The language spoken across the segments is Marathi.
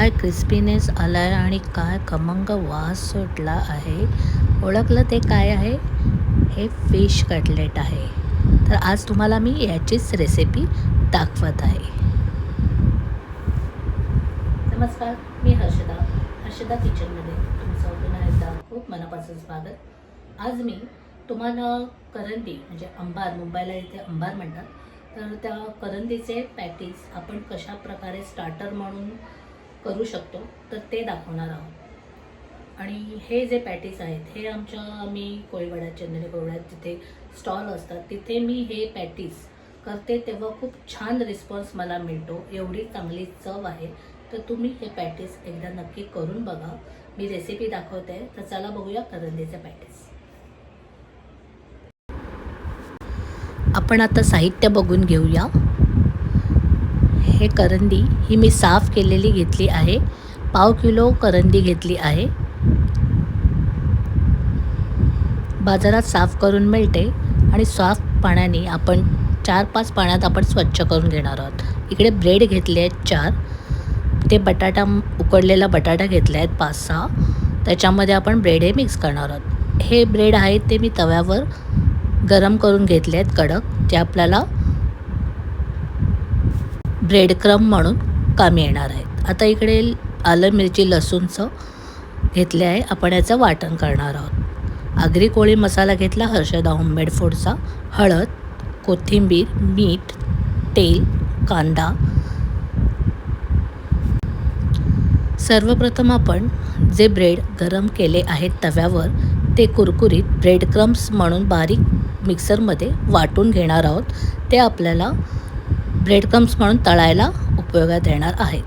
काय क्रिस्पीनेस आला आहे आणि काय खमंग वास सुटला आहे. ओळखलं ते काय आहे? हे फिश कटलेट आहे. तर आज तुम्हाला मी याचीच रेसिपी दाखवत आहे. नमस्कार, मी हर्षदा किचनमध्ये तुमचं पुन्हा एकदा खूप मनापासून स्वागत. आज मी तुम्हाला करंदी म्हणजे अंबार, मुंबईला इथे अंबार म्हणतात, तर त्या करंदीचे पॅटीस आपण कशा प्रकारे स्टार्टर म्हणून करू शकतो तर ते दाखवणार आहोत. आणि हे जे पॅटीस आहेत हे मी कोळीवाड्यात, चंदनी कोळीवाड्यात जिथे स्टॉल असतात तिथे मी हे पॅटीस करते तेव्हा खूप छान रिस्पॉन्स मला मिळतो. एवढी चांगली चव आहे. तर तुम्ही हे पॅटीस एकदा नक्की करून बघा. मी रेसिपी दाखवते, तर चला बघूया करंदीचे पॅटीस. आपण आता साहित्य बघून घेऊया. हे करंदी ही मी साफ केलेली घेतली आहे. 1/2 किलो करंदी घेतली आहे. बाजारात साफ करून मिळते आणि साफ पाण्याने आपण 4-5 पाण्यात आपण स्वच्छ करून घेणार आहोत. इकडे ब्रेड घेतले आहेत 4. ते उकडलेला बटाटा घेतला आहेत 5-6. त्याच्यामध्ये आपण ब्रेड हे मिक्स करणार आहोत. हे ब्रेड आहेत ते मी तव्यावर गरम करून घेतले आहेत कडक, जे आपल्याला ब्रेड क्रम्ब म्हणून कामी येणार आहेत. आता इकडे आलं, मिरची, लसूणचं घेतले आहे. आपण याचं वाटण करणार आहोत. आगरी कोळी मसाला घेतला हर्षदा होममेड फूडचा. हळद, कोथिंबीर, मीठ, तेल, कांदा. सर्वप्रथम आपण जे ब्रेड गरम केले आहेत तव्यावर ते कुरकुरीत ब्रेड क्रम्ब्स म्हणून बारीक मिक्सरमध्ये वाटून घेणार आहोत. ते आपल्याला ब्रेड क्रम्ब्स म्हणून तळायला उपयोगात येणार आहेत.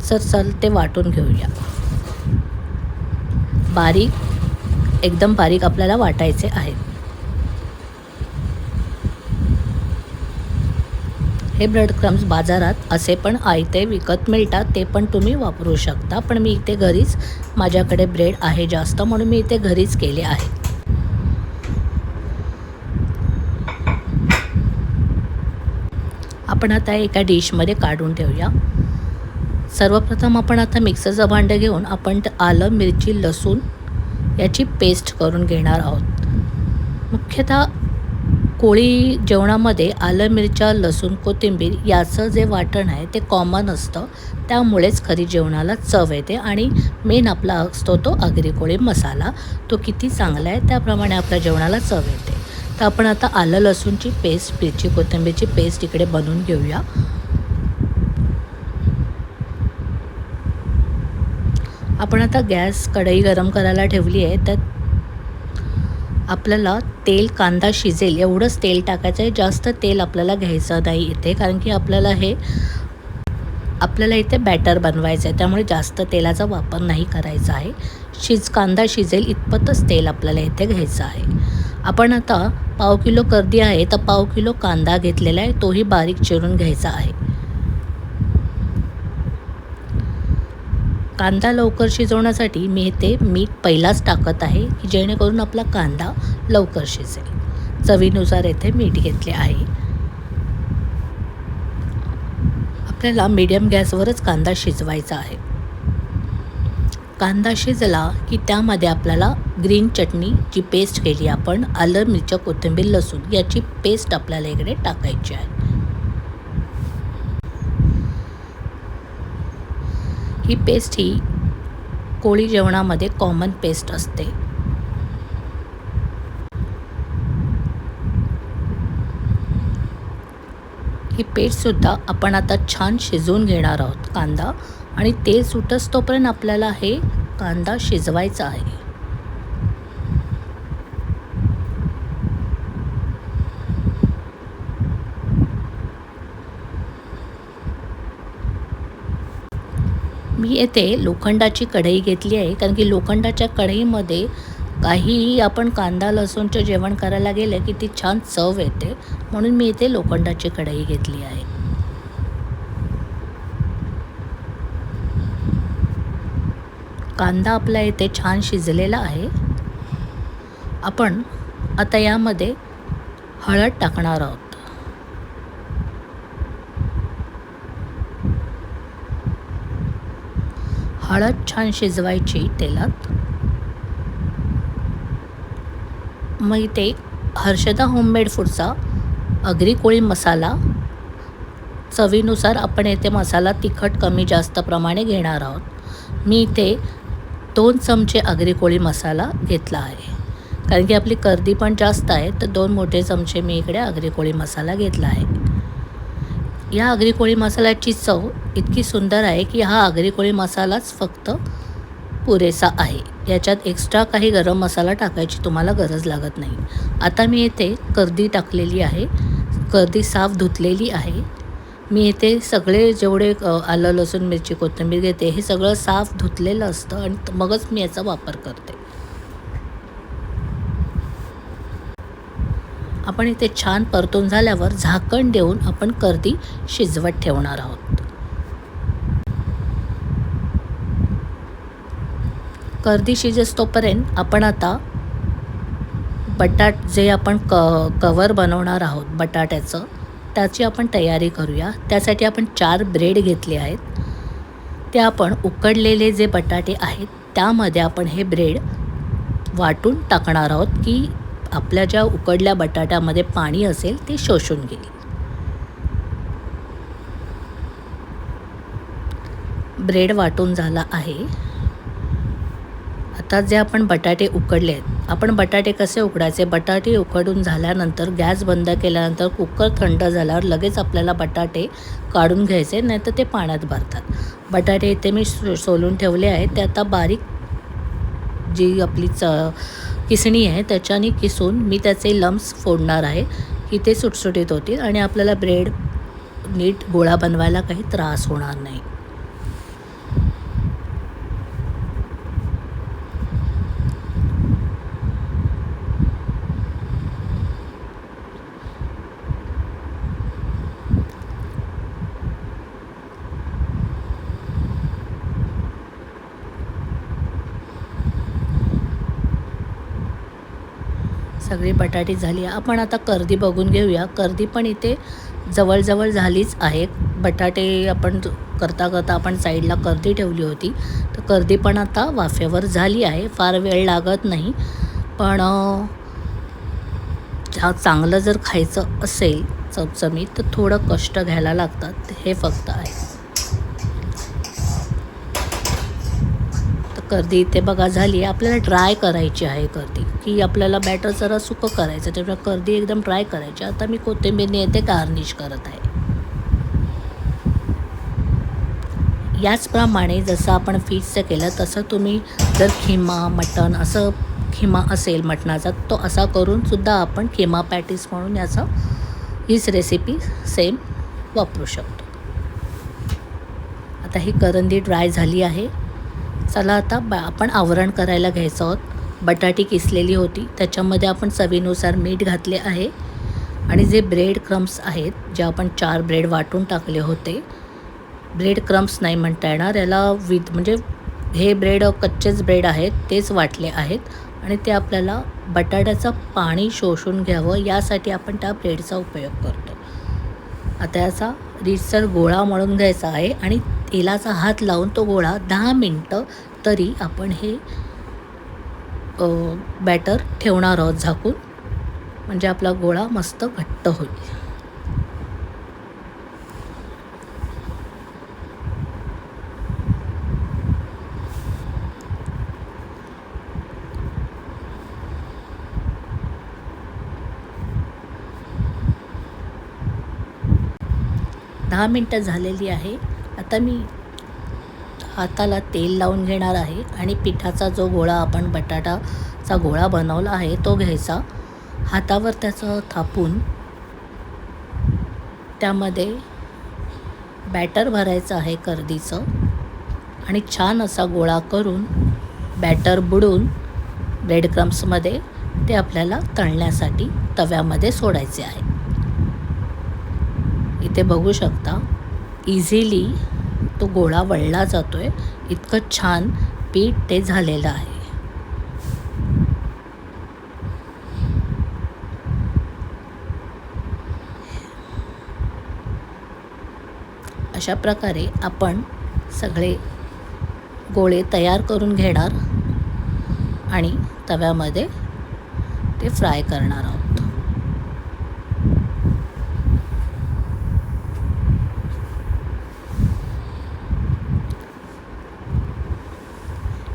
चल ते वाटून घेऊया. एकदम बारीक आपल्याला वाटायचे आहेत. हे ब्रेड क्रम्ब्स बाजारात असे पण आयते विकत मिळतात, ते पण तुम्ही वापरू शकता. पण मी इथे घरीच, माझ्याकडे ब्रेड आहे जास्त म्हणून मी इथे घरीच केले आहे. आपण आता एका डिशमध्ये काढून ठेवूया. सर्वप्रथम आपण आता मिक्सरचं भांडं घेऊन आपण आलं, मिरची, लसूण याची पेस्ट करून घेणार आहोत. मुख्यतः कोळी जेवणामध्ये आलं, मिरच्या, लसूण, कोथिंबीर याचं जे वाटण आहे ते कॉमन असतं. त्यामुळेच खरी जेवणाला चव येते. आणि मेन आपला असतो तो आगरी कोळी मसाला. तो किती चांगला आहे त्याप्रमाणे आपल्या जेवणाला चव येते. तर आपण आता आलं, लसूणची पेस्ट, मिरची, कोथिंबीरची पेस्ट इकडे बनवून घेऊया. आपण आता कढई गरम करायला ठेवली आहे. तर आपल्याला तेल, कांदा शिजेल एवढंच तेल टाकायचं आहे. जास्त तेल आपल्याला घ्यायचं नाही इथे, कारण की आपल्याला इथे बॅटर बनवायचं आहे. त्यामुळे जास्त तेलाचा वापर नाही करायचा आहे. कांदा शिजेल इतपतच तेल आपल्याला इथे घ्यायचं आहे. आपण आता 1/2 किलो करंदी आहे तर 1/2 किलो कांदा घेतलेला आहे, तोही बारीक चिरून घ्यायचा आहे. कांदा लवकर शिजवण्यासाठी मी इथे मीठ पहिलाच टाकत आहे, की जेणेकरून आपला कांदा लवकर शिजेल. चवीनुसार इथे मीठ घेतले आहे. आपल्याला मीडियम गॅसवरच कांदा शिजवायचा आहे. कांदा शिजला की त्यामध्ये आपल्याला ग्रीन चटणी जी पेस्ट केली आपण, आलं, मिरच्या, कोथिंबीर, लसूण याची पेस्ट आपल्याला इकडे टाकायची आहे. ही पेस्ट ही कोळी जेवणामध्ये कॉमन पेस्ट असते. ही पेस्टसुद्धा आपण आता छान शिजवून घेणार आहोत कांदा. आणि तेल सुटस तोपर्यंत आपल्याला हे कांदा शिजवायचा आहे. मी येथे लोखंडाची कढई घेतली आहे, कारण की लोखंडाच्या कढईमध्ये काहीही आपण कांदा लसूणचं जेवण करायला गेलं की ती छान चव येते. म्हणून मी इथे लोखंडाची कढई घेतली आहे. कांदा आपला इथे छान शिजलेला आहे. आपण आता यामध्ये हळद टाकणार आहोत. हळद छान शिजवायची तेलात. मग इथे हर्षदा होममेड फूडचा आगरी कोळी मसाला, चवीनुसार आपण येथे मसाला तिखट कमी जास्त प्रमाणे घेणार आहोत. मी इथे 2 चमचे आगरी कोळी मसाला घेतला आहे, कारण की आपली कर्दी पण जास्त आहे, तर 2 मोठे चमचे मी इकडे आगरी कोळी मसाला घेतला आहे. या आगरी कोळी मसाल्याची चव इतकी सुंदर आहे की हा आगरी कोळी मसालाच फक्त पुरेसा आहे. याच्यात एक्स्ट्रा काही गरम मसाला टाकायची तुम्हाला गरज लागत नाही. आता मी येथे कर्दी टाकलेली आहे. कर्दी साफ धुतलेली आहे. मी येथे सगळे जेवढे आलं, लसूण, मिरची, कोथिंबीर घेते, हे सगळं साफ धुतलेलं असतं आणि मगच मी याचा वापर करते. आपण इथे छान परतून झाल्यावर झाकण देऊन आपण कर्दी शिजवत ठेवणार आहोत. कर्दी शिजेस्तोपर्यंत आपण आता जे आपण कवर बनवणार आहोत बटाट्याचं, त्याची आपण तयारी करूया. त्यासाठी आपण 4 ब्रेड घेतले आहेत. ते आपण उकडलेले जे बटाटे आहेत त्यामध्ये आपण हे ब्रेड वाटून टाकणार आहोत की आपल्या ज्या उकडल्या बटाट्यामध्ये पाणी असेल ते शोषून घेईल. ब्रेड वाटून झाला आहे. आता जे आपण बटाटे उकडले आहेत, आपण बटाटे कसे उकडायचे, बटाटे उकडून झाल्यानंतर गॅस बंद केल्यानंतर कुकर थंड झाल्यावर लगेच आपल्याला बटाटे काढून घ्यायचे, नाही तर ते पाण्यात भरतात. बटाटे इथे मी सोलून ठेवले आहेत. ते आता बारीक जी आपली किसणी आहे त्याच्याने किसून मी त्याचे लम्स फोडणार आहे की ते सुटसुटीत होतील आणि आपल्याला ब्रेड नीट गोळा बनवायला काही त्रास होणार नाही. सगळी बटाटी झाली. आपण आता कर्दी बघून घेऊया. कर्दी पण इथे जवळजवळ झालीच आहे. बटाटे आपण करता आपण साईडला कर्दी ठेवली होती, तर कर्दी पण आता वाफेवर झाली आहे. फार वेळ लागत नाही, पण चांगलं जर खायचं असेल चमचमीत तर थोडं कष्ट घ्यायला लागतात, हे फक्त आहे. कर्दी इथे बघा झाली आहे. आपल्याला ड्राय करायची आहे कर्दी, की आपल्याला बॅटर जरा सुकं करायचं, त्यामुळे कर्दी एकदम ड्राय करायची. आता मी कोथिंबीरने येथे गार्निश करत आहे. याचप्रमाणे जसं आपण फिशचं केलं तसं तुम्ही जर खिमा मटण असं खिमा असेल मटणाचा, तो असा करून सुद्धा आपण खिमा पॅटीस म्हणून हीच रेसिपी सेम वापरू शकतो. आता ही करंदी ड्राय झाली आहे. चला आता आपण आवरण करायला घ्यायचं आहोत. बटाटी किसलेली होती, त्याच्यामध्ये आपण चवीनुसार मीठ घातले आहे आणि जे ब्रेड क्रम्स आहेत, जे आपण 4 ब्रेड वाटून टाकले होते, ब्रेड क्रम्स नाही म्हणता येणार याला, म्हणजे हे ब्रेड कच्चेच ब्रेड आहेत, तेच वाटले आहेत आणि ते आपल्याला बटाट्याचं पाणी शोषून घ्यावं यासाठी आपण त्या ब्रेडचा उपयोग करतो. आता याचा रीतसर गोळा मळून घ्यायचा आहे आणि तेलाचा हात लावून तो गोळा 10 मिनटं तरी आपण हे बॅटर ठेवणार आहोत झाकून, म्हणजे आपला गोळा मस्त घट्ट होईल. दहा मिनटं झालेली आहे. आता मी हाताला तेल लावून घेणार आहे आणि पिठाचा जो गोळा आपण बटाटाचा गोळा बनवला आहे तो घ्यायचा. हातावर त्याचं थापून त्यामध्ये बॅटर भरायचं आहे कर्दीचं आणि छान असा गोळा करून बॅटर बुडून ब्रेड क्रम्समध्ये ते आपल्याला तळण्यासाठी तव्यामध्ये सोडायचे आहे. इथे बघू शकता इझिली तो गोळा वळला जातोय, इतकं छान पीठ ते झालेलं आहे. अशा प्रकारे आपण सगळे गोळे तयार करून घेणार आणि तव्यामध्ये ते फ्राय करणार आहोत.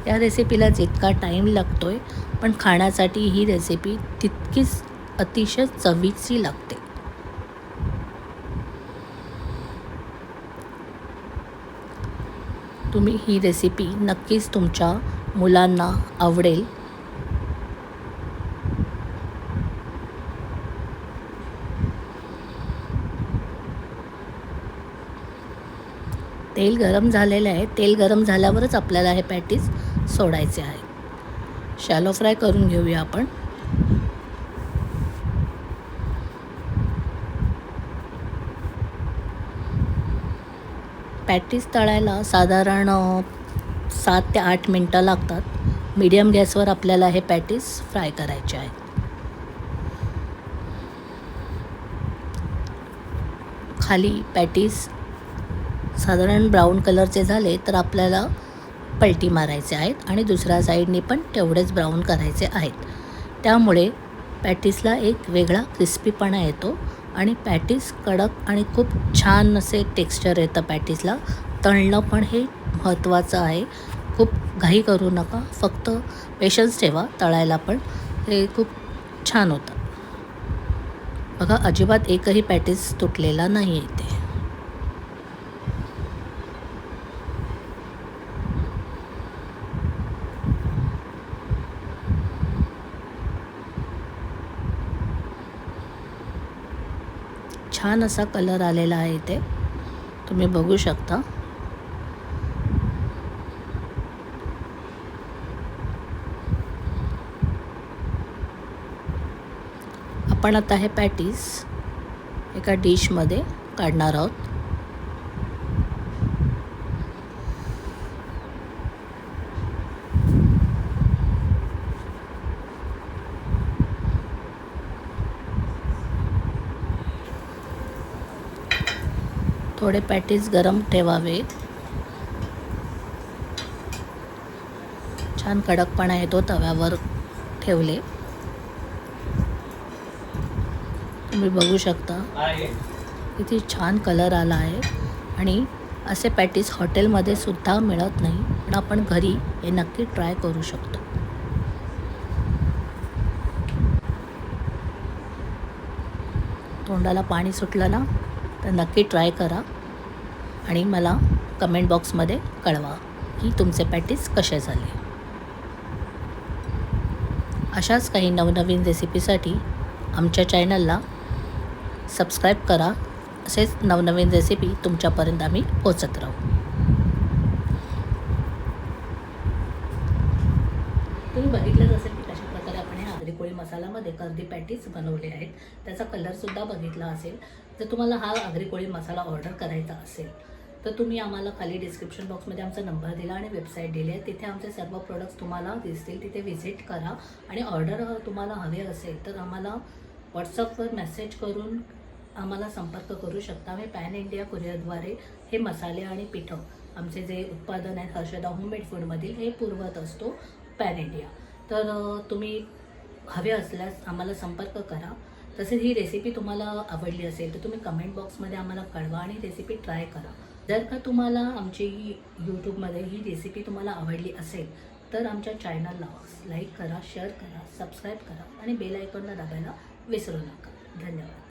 या रेसिपीला जितका टाईम लागतो आहे, पण खाण्यासाठी ही रेसिपी तितकीच अतिशय चवीची लागते. तुम्ही ही रेसिपी नक्कीच तुमच्या मुलांना आवडेल. तेल गरम झालेलं आहे. तेल गरम झाल्यावरच आपल्याला हे पॅटीस सोडायचे आहे. शॅलो फ्राय करून घेऊया आपण. पॅटीस तळायला साधारण 7 ते 8 मिनटं लागतात. मीडियम गॅसवर आपल्याला हे पॅटीस फ्राय करायचे आहेत. खाली पॅटीस साधारण ब्राऊन कलरचे झाले तर आपल्याला पलटी मारायचे आहेत आणि दुसऱ्या साईडने पण तेवढेच ब्राऊन करायचे आहेत. त्यामुळे पॅटीसला एक वेगळा क्रिस्पीपणा येतो आणि पॅटीस कडक आणि खूप छान असे टेक्स्चर येतं पॅटीसला. तळणं पण हे महत्त्वाचं आहे. खूप घाई करू नका, फक्त पेशन्स ठेवा. तळायला पण हे खूप छान होतं. बघा, अजिबात एकही पॅटीस तुटलेला नाही आहे इथे. छान असा कलर आलेला आहे इथे, तुम्ही बघू शकता. आपण आता हे पॅटीस एका डिशमध्ये काढणार आहोत. थोडे पॅटीस गरम ठेवावे. छान कडकपणा येतो तव्यावर ठेवले. तुम्ही बघू शकता किती छान कलर आला आहे. आणि असे पॅटीस हॉटेलमध्ये सुद्धा मिळत नाही, पण आपण घरी हे नक्की ट्राय करू शकतो. तोंडाला पाणी सुटलं ना तर नक्की ट्राय करा आणि मला कमेंट बॉक्समध्ये कळवा की तुमचे पॅटीस कसे झाले. अशाच काही नवनवीन रेसिपीसाठी आमच्या चॅनलला सबस्क्राईब करा. असेच नवनवीन रेसिपी तुमच्यापर्यंत आम्ही पोचत राहू. तुम्ही बघितलंच असेल की कशा प्रकारे आपण हे आगरी कोळी मसाल्यामध्ये कर्दी पॅटीस बनवले आहेत. त्याचा कलरसुद्धा बघितला असेल. जर तुम्हाला हा आगरी कोळी मसाला ऑर्डर करायचा असेल तर तुम्ही आम्हाला खाली डिस्क्रिप्शन बॉक्समध्ये आमचा नंबर दिला आणि वेबसाईट दिली आहे. तिथे आमचे सर्व प्रोडक्ट्स तुम्हाला दिसतील. तिथे व्हिजिट करा आणि ऑर्डर तुम्हाला हवे असेल तर आम्हाला व्हॉट्सअपवर मेसेज करून आम्हाला संपर्क करू शकता. आम्ही पॅन इंडिया कुरिअरद्वारे हे मसाले आणि पिठं आमचे जे उत्पादन आहेत हर्षदा होममेड फूडमधील हे पुरवत असतो पॅन इंडिया. तर तुम्ही हवे असल्यास आम्हाला संपर्क करा. तसेच ही रेसिपी तुम्हाला आवडली असेल तर तुम्ही कमेंट बॉक्समध्ये आम्हाला कळवा आणि रेसिपी ट्राय करा. जर का तुम्हाला आमची यूट्यूबमध्ये ही रेसिपी तुम्हाला आवडली असेल तर आमच्या चॅनलला लाईक करा, शेअर करा, सबस्क्राईब करा आणि बेल आयकॉनला दाबायला विसरू नका. धन्यवाद.